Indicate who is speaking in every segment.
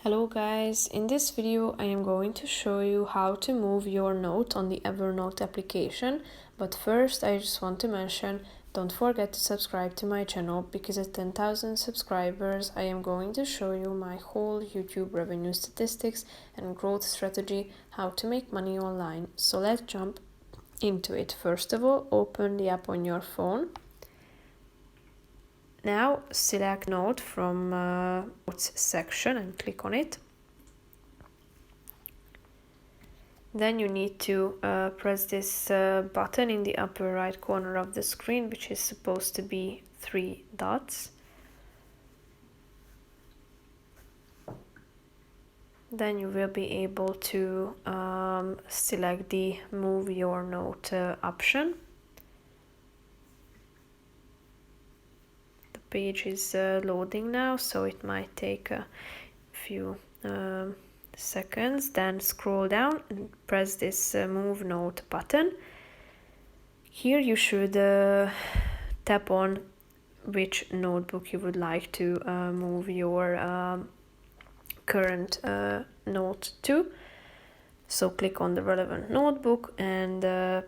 Speaker 1: Hello guys, in this video I am going to show you how to move your note on the Evernote application, but first I just want to mention, don't forget to subscribe to my channel because at 10,000 subscribers I am going to show you my whole YouTube revenue statistics and growth strategy, how to make money online. So let's jump into it. First of all, open the app on your phone. Now select Note from Notes section and click on it. Then you need to press this button in the upper right corner of the screen, which is supposed to be 3 dots. Then you will be able to select the Move Your Note option. Page is loading now, so it might take a few seconds. Then scroll down and press this Move Note button. Here you should tap on which notebook you would like to move your current note to. So click on the relevant notebook and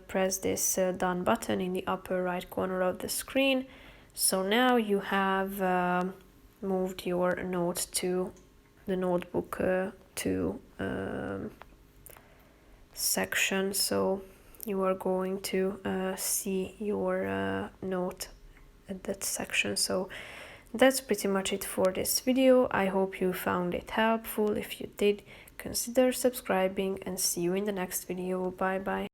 Speaker 1: press this Done button in the upper right corner of the screen. So now you have moved your note to the notebook section. So you are going to see your note at that section. So that's pretty much it for this video. I hope you found it helpful. If you did, consider subscribing and see you in the next video. Bye bye.